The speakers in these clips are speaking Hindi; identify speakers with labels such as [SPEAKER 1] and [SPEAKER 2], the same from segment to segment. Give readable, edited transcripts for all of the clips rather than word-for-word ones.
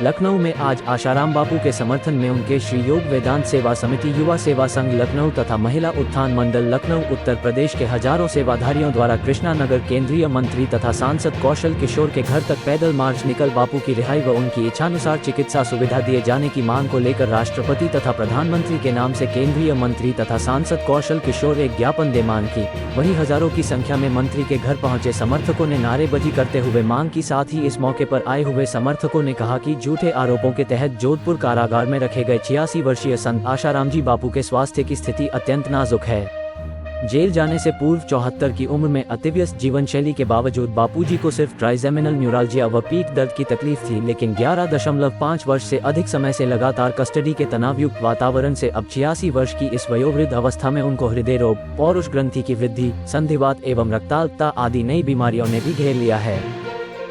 [SPEAKER 1] लखनऊ में आज आशाराम बापू के समर्थन में उनके श्री योग वेदांत सेवा समिति, युवा सेवा संघ लखनऊ तथा महिला उत्थान मंडल लखनऊ उत्तर प्रदेश के हजारों सेवाधारियों द्वारा कृष्णा नगर केंद्रीय मंत्री तथा सांसद कौशल किशोर के घर तक पैदल मार्च निकल बापू की रिहाई व उनकी इच्छानुसार चिकित्सा सुविधा दिए जाने की मांग को लेकर राष्ट्रपति तथा प्रधानमंत्री के नाम से केंद्रीय मंत्री तथा सांसद कौशल किशोर एक ज्ञापन दे मांग की। वहीं हजारों की संख्या में मंत्री के घर पहुंचे समर्थकों ने नारेबाजी करते हुए मांग की। साथ ही इस मौके पर आए हुए समर्थकों ने कहा कि झूठे आरोपों के तहत जोधपुर कारागार में रखे गए 86 वर्षीय संत आशाराम जी बापू के स्वास्थ्य की स्थिति अत्यंत नाजुक है। जेल जाने से पूर्व 74 की उम्र में अतिव्यस्त जीवन शैली के बावजूद बापूजी को सिर्फ ट्राइजेमिनल न्यूराल्जिया व पीठ दर्द की तकलीफ थी, लेकिन 11.5 वर्ष से अधिक समय से लगातार कस्टडी के तनावयुक्त वातावरण से अब 86 वर्ष की इस वयोवृद्ध अवस्था में उनको हृदय रोग, पौरुष ग्रंथि की वृद्धि, संधिवात एवं रक्ताल्पता आदि नई बीमारियों ने भी घेर लिया है।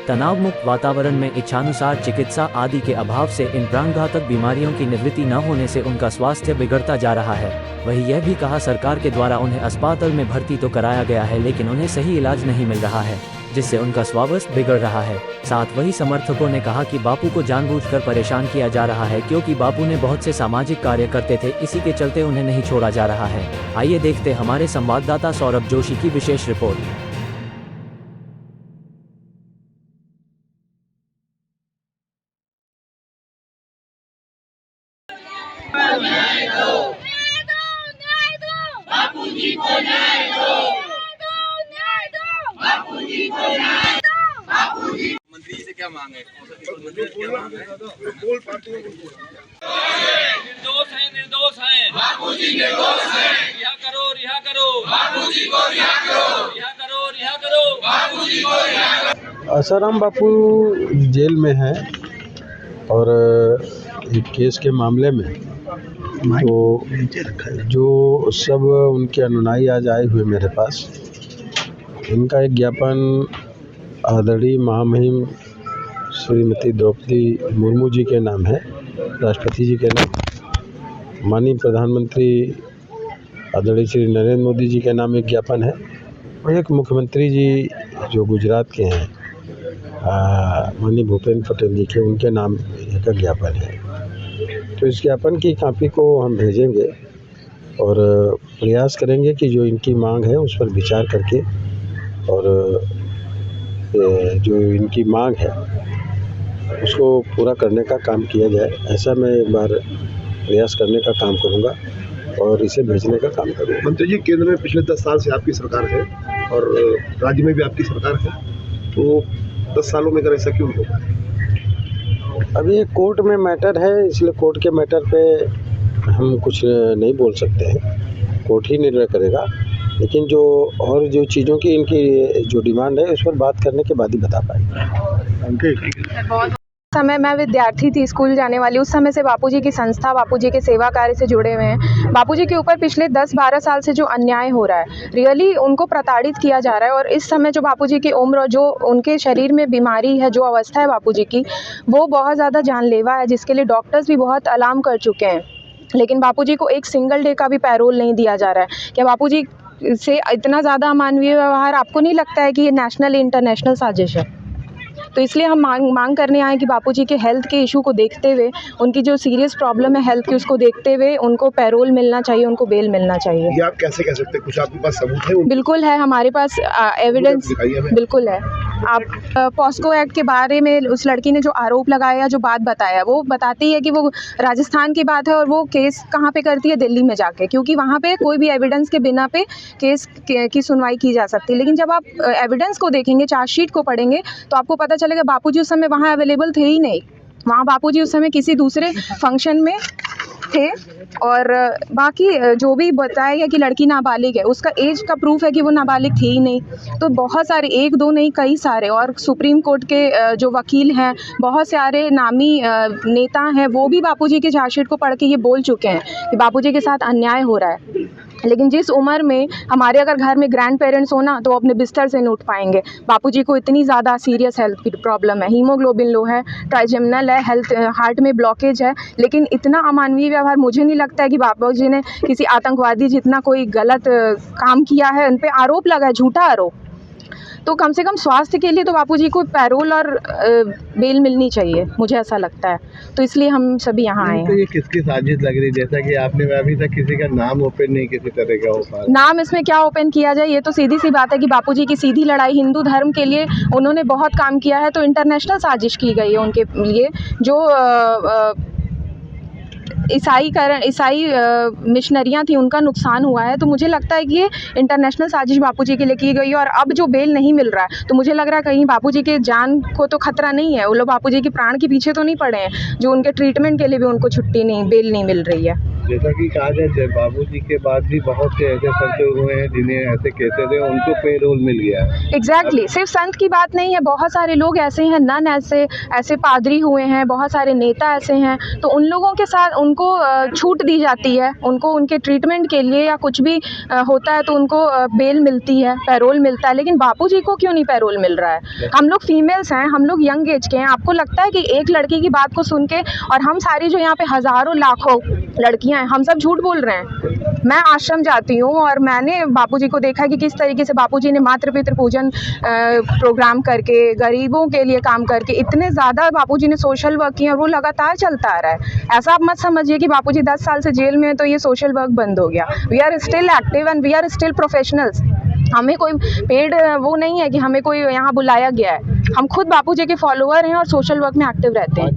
[SPEAKER 1] तनाव मुक्त वातावरण में इच्छानुसार चिकित्सा आदि के अभाव से इन प्राणघातक बीमारियों की निवृत्ति न होने से उनका स्वास्थ्य बिगड़ता जा रहा है। वहीं यह भी कहा सरकार के द्वारा उन्हें अस्पताल में भर्ती तो कराया गया है, लेकिन उन्हें सही इलाज नहीं मिल रहा है, जिससे उनका स्वास्थ्य बिगड़ रहा है। साथ वही समर्थकों ने कहा कि बापू को जानबूझकर परेशान किया जा रहा है, क्योंकि बापू ने बहुत से सामाजिक कार्य करते थे, इसी के चलते उन्हें नहीं छोड़ा जा रहा है। आइए देखते हमारे संवाददाता सौरभ जोशी की विशेष रिपोर्ट।
[SPEAKER 2] बापूजी को न्याय दो, बापूजी को न्याय दो, बापूजी। मंत्री से क्या मांग है? निर्दोष हैं, बापूजी निर्दोष हैं। रिहा करो, बापूजी को रिहा करो, बापूजी को रिहा करो।
[SPEAKER 3] आशाराम बापू जेल में हैं और एक केस के मामले में तो जो सब उनके अनुयायी आज आए हुए मेरे पास, इनका एक ज्ञापन आदरणीय महामहिम श्रीमती द्रौपदी मुर्मू जी के नाम है, राष्ट्रपति जी के नाम, माननीय प्रधानमंत्री आदरणीय श्री नरेंद्र मोदी जी के नाम एक ज्ञापन है, और एक मुख्यमंत्री जी जो गुजरात के हैं माननीय भूपेंद्र पटेल जी के, उनके नाम एक ज्ञापन है। तो इस ज्ञापन की कॉपी को हम भेजेंगे और प्रयास करेंगे कि जो इनकी मांग है उस पर विचार करके और जो इनकी मांग है उसको पूरा करने का काम किया जाए। ऐसा मैं एक बार प्रयास करने का काम करूंगा और इसे भेजने का काम करूंगा।
[SPEAKER 4] मंत्री जी, केंद्र में पिछले 10 साल से आपकी सरकार है और राज्य में भी आपकी सरकार है, तो 10 सालों में अगर ऐसा क्यों होगा?
[SPEAKER 3] अभी ये कोर्ट में मैटर है, इसलिए कोर्ट के मैटर पे हम कुछ नहीं बोल सकते हैं, कोर्ट ही निर्णय करेगा। लेकिन जो और जो चीज़ों की इनकी जो डिमांड है उस पर बात करने के बाद ही बता पाएंगे।
[SPEAKER 5] समय मैं विद्यार्थी थी, स्कूल जाने वाली, उस समय से बापूजी की संस्था, बापूजी के सेवा कार्य से जुड़े हुए हैं। बापूजी के ऊपर पिछले 10-12 साल से जो अन्याय हो रहा है, रियली उनको प्रताड़ित किया जा रहा है। और इस समय जो बापूजी की उम्र और जो उनके शरीर में बीमारी है, जो अवस्था है बापूजी की, वो बहुत ज़्यादा जानलेवा है, जिसके लिए डॉक्टर्स भी बहुत अलार्म कर चुके हैं। लेकिन बापूजी को एक सिंगल डे का भी पैरोल नहीं दिया जा रहा है। क्या बापूजी से इतना ज़्यादा अमानवीय व्यवहार आपको नहीं लगता है कि ये नेशनल इंटरनेशनल साजिश है? तो इसलिए हम मांग करने आए कि बापूजी के हेल्थ के इशू को देखते हुए, उनकी जो सीरियस प्रॉब्लम है हेल्थ की, उसको देखते हुए उनको पैरोल मिलना चाहिए, उनको बेल मिलना चाहिए।
[SPEAKER 4] ये आप कैसे कह सकते हैं? कुछ आपके पास सबूत है?
[SPEAKER 5] बिल्कुल है, हमारे पास एविडेंस बिल्कुल है। आप पॉस्को एक्ट के बारे में उस लड़की ने जो आरोप लगाया, जो बात बताया, वो बताती है कि वो राजस्थान की बात है और वो केस कहाँ पे करती है? दिल्ली में जाके, क्योंकि वहाँ पे कोई भी एविडेंस के बिना पे केस की सुनवाई की जा सकती है। लेकिन जब आप एविडेंस को देखेंगे, चार्जशीट को पढ़ेंगे, तो आपको पता चलेगा बापूजी उस समय वहाँ अवेलेबल थे ही नहीं। वहाँ बापूजी उस समय किसी दूसरे फंक्शन में थे। और बाकी जो भी बताया गया कि लड़की नाबालिग है, उसका एज का प्रूफ है कि वो नाबालिग थी ही नहीं। तो बहुत सारे, एक दो नहीं कई सारे, और सुप्रीम कोर्ट के जो वकील हैं, बहुत सारे नामी नेता हैं, वो भी बापूजी के चार्जशीट को पढ़ के ये बोल चुके हैं कि बापूजी के साथ अन्याय हो रहा है। लेकिन जिस उम्र में हमारे अगर घर में ग्रैंड पेरेंट्स हो ना, तो अपने बिस्तर से नहीं उठ पाएंगे। बापूजी को इतनी ज़्यादा सीरियस हेल्थ की प्रॉब्लम है, हीमोग्लोबिन लो है, ट्राइजेमिनल है, हार्ट में ब्लॉकेज है। लेकिन इतना अमानवीय व्यवहार मुझे नहीं लगता है कि बापूजी ने किसी आतंकवादी जितना कोई गलत काम किया है, उन पे आरोप लगा है, झूठा आरोप। तो कम से कम स्वास्थ्य के लिए तो बापूजी को पैरोल और बेल मिलनी चाहिए, मुझे ऐसा लगता है। तो इसलिए हम सभी यहाँ आए
[SPEAKER 6] तो
[SPEAKER 5] हैं।
[SPEAKER 6] ये किसकी साजिश लग रही है, जैसा कि आपने अभी तक किसी का नाम ओपन नहीं किसी तरह का हो पा रहा।
[SPEAKER 5] नाम इसमें क्या ओपन किया जाए, ये तो सीधी सी बात है कि बापूजी की सीधी लड़ाई हिंदू धर्म के लिए उन्होंने बहुत काम किया है, तो इंटरनेशनल साजिश की गई है उनके लिए। जो ईसाई मिशनरियाँ थी उनका नुकसान हुआ है, तो मुझे लगता है कि ये इंटरनेशनल साजिश बापूजी के लिए की गई है। और अब जो बेल नहीं मिल रहा है तो मुझे लग रहा है कहीं बापूजी के जान को तो खतरा नहीं है, वो लोग बापूजी की प्राण के पीछे तो नहीं पड़े हैं, जो उनके ट्रीटमेंट के लिए भी उनको बेल नहीं मिल रही है।
[SPEAKER 6] जैसा कि कहा जाए बाबूजी के बाद भी बहुत से ऐसे संत हुए हैं जिन्हें ऐसे केसेस है उनको पेरोल मिल गया है।
[SPEAKER 5] एग्जैक्टली सिर्फ संत की बात नहीं है, बहुत सारे लोग ऐसे हैं, नन ऐसे पादरी हुए हैं, बहुत सारे नेता ऐसे हैं, तो उन लोगों के साथ उनको छूट दी जाती है, उनको उनके ट्रीटमेंट के लिए या कुछ भी होता है तो उनको बेल मिलती है, पैरोल मिलता है। लेकिन बापूजी को क्यों नहीं पैरोल मिल रहा है? हम लोग फीमेल्स हैं, हम लोग यंग एज के हैं, आपको लगता है कि एक लड़की की बात को सुन के, और हम सारी जो यहाँ पे हज़ारों लाखों लड़कियाँ हैं, हम सब झूठ बोल रहे हैं? मैं आश्रम जाती हूँ और मैंने बापूजी को देखा कि किस तरीके से बापूजी ने मातृ पितृ पूजन प्रोग्राम करके, गरीबों के लिए काम करके, इतने ज़्यादा बापूजी ने सोशल वर्क किया और वो लगातार चलता आ रहा है। ऐसा आप मत समझिए कि बापूजी 10 साल से जेल में हैं तो ये सोशल वर्क बंद हो गया। We are still active and we are still professionals. हमें कोई पेड वो नहीं है कि हमें कोई यहाँ बुलाया गया है, हम खुद बापूजी के फॉलोअर हैं और सोशल वर्क में एक्टिव रहते हैं।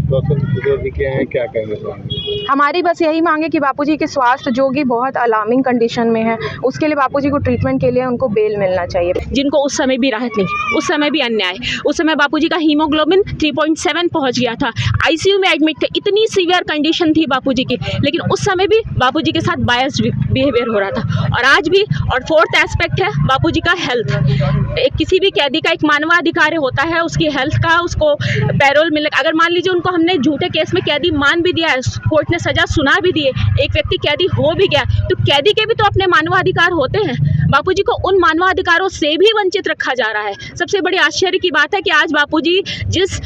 [SPEAKER 6] क्या कहना चाहेंगे?
[SPEAKER 5] हमारी बस यही मांग है कि बापूजी के स्वास्थ्य जो कि बहुत अलार्मिंग कंडीशन में है, उसके लिए बापूजी को ट्रीटमेंट के लिए उनको बेल मिलना चाहिए।
[SPEAKER 7] जिनको उस समय भी राहत नहीं, उस समय भी अन्याय, उस समय बापूजी का हीमोग्लोबिन 3.7 पहुंच गया था, आईसीयू में एडमिट थे, इतनी सीवियर कंडीशन थी बापूजी की, लेकिन उस समय भी बापूजी के साथ बायस्ड बिहेवियर हो रहा था। और आज भी। और फोर्थ एस्पेक्ट है बापूजी का हेल्थ। एक किसी भी कैदी का एक मानवाधिकार होता है उसकी हेल्थ का, उसको पैरोल मिले। अगर मान लीजिए उनको हमने झूठे केस में कैदी मान भी दिया है, कोर्ट ने सजा सुना भी दी है, एक व्यक्ति कैदी हो भी गया, तो कैदी के भी तो अपने मानवाधिकार होते हैं। बापूजी को उन मानवाधिकारों से भी वंचित रखा जा रहा है। सबसे बड़ी आश्चर्य की बात है कि आज बापूजी जिस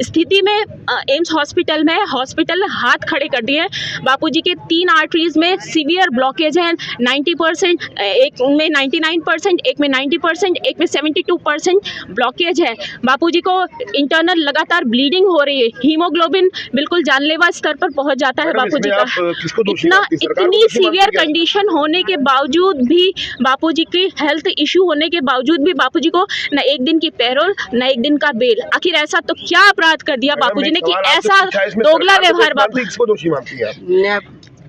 [SPEAKER 7] स्थिति में एम्स हॉस्पिटल में, हॉस्पिटल हाथ खड़े कर दिए। बापूजी के 3 आर्टरीज में सीवियर ब्लॉकेज हैं, 90%, एक में 99%, एक में 90%, एक में 72% ब्लॉकेज है। बापूजी को इंटरनल लगातार ब्लीडिंग हो रही है, हीमोग्लोबिन बिल्कुल जानलेवा स्तर पर पहुंच जाता है बापूजी का। इतनी सीवियर कंडीशन होने के बावजूद भी, बापूजी की हेल्थ इशू होने के बावजूद भी बापूजी को न एक दिन की पैरोल न एक दिन का बेल। आखिर ऐसा तो क्या अपराध कर दिया बापूजी ने कि ऐसा दोगला व्यवहार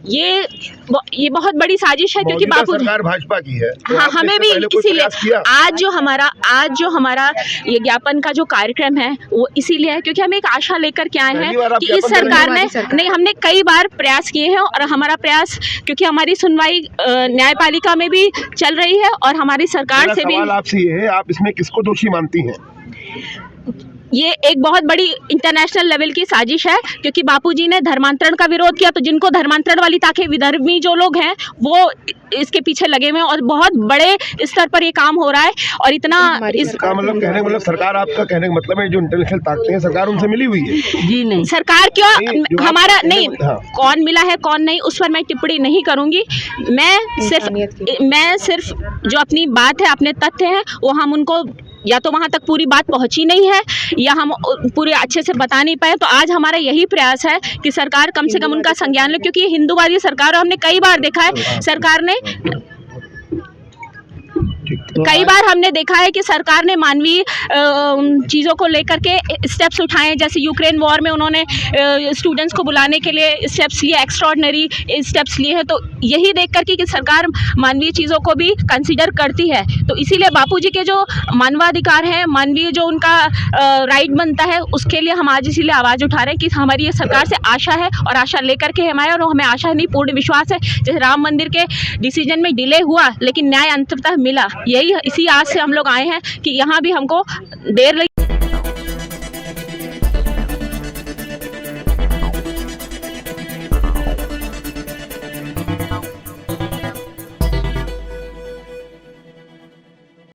[SPEAKER 7] ये बहुत बड़ी साजिश है, क्योंकि बापू
[SPEAKER 4] सरकार भाजपा की है।
[SPEAKER 7] हाँ, हमें भी इसीलिए आज जो हमारा ये ज्ञापन का जो कार्यक्रम है वो इसीलिए है क्योंकि हम एक आशा लेकर के आए हैं कि इस सरकार ने नहीं, हमने कई बार प्रयास किए हैं और हमारा प्रयास, क्योंकि हमारी सुनवाई न्यायपालिका में भी चल रही है और हमारी सरकार से भी।
[SPEAKER 4] आपसे ये है, आप इसमें किसको दोषी मानती हैं?
[SPEAKER 7] ये एक बहुत बड़ी इंटरनेशनल लेवल की साजिश है, क्योंकि बापूजी ने धर्मांतरण का विरोध किया, तो जिनको धर्मांतरण वाली ताकि विधर्मी जो लोग हैं वो इसके पीछे लगे हुए हैं और बहुत बड़े स्तर पर ये काम हो रहा है। और इतना
[SPEAKER 4] इसका मतलब सरकार, आपका कहने का मतलब है जो इंटरनेशनल ताकतें हैं सरकार उनसे मिली हुई है?
[SPEAKER 7] जी नहीं, सरकार क्यों हमारा नहीं, कौन मिला है कौन नहीं उस पर मैं टिप्पणी नहीं करूंगी। मैं सिर्फ जो अपनी बात है, अपने तथ्य हैं, वो हम उनको या तो वहाँ तक पूरी बात पहुँची नहीं है या हम पूरे अच्छे से बता नहीं पाए। तो आज हमारा यही प्रयास है कि सरकार कम से कम उनका संज्ञान ले, क्योंकि ये हिंदूवादी सरकार, और हमने कई बार देखा है सरकार ने कई बार हमने देखा है कि सरकार ने मानवीय चीज़ों को लेकर के स्टेप्स उठाए, जैसे यूक्रेन वॉर में उन्होंने स्टूडेंट्स को बुलाने के लिए स्टेप्स लिए, एक्स्ट्राऑर्डिनरी स्टेप्स लिए हैं। तो यही देख कर कि सरकार मानवीय चीज़ों को भी कंसीडर करती है। तो इसीलिए बापूजी के जो मानवाधिकार हैं, मानवीय जो उनका राइट बनता है, उसके लिए हम आज इसीलिए आवाज़ उठा रहे हैं कि हमारी ये सरकार से आशा है और आशा लेकर के हम आए, और हमें आशा नहीं पूर्ण विश्वास है। जैसे राम मंदिर के डिसीजन में डिले हुआ लेकिन न्याय अंततः मिला, यही इसी आस से हम लोग आए हैं कि यहाँ भी हमको देर लगी।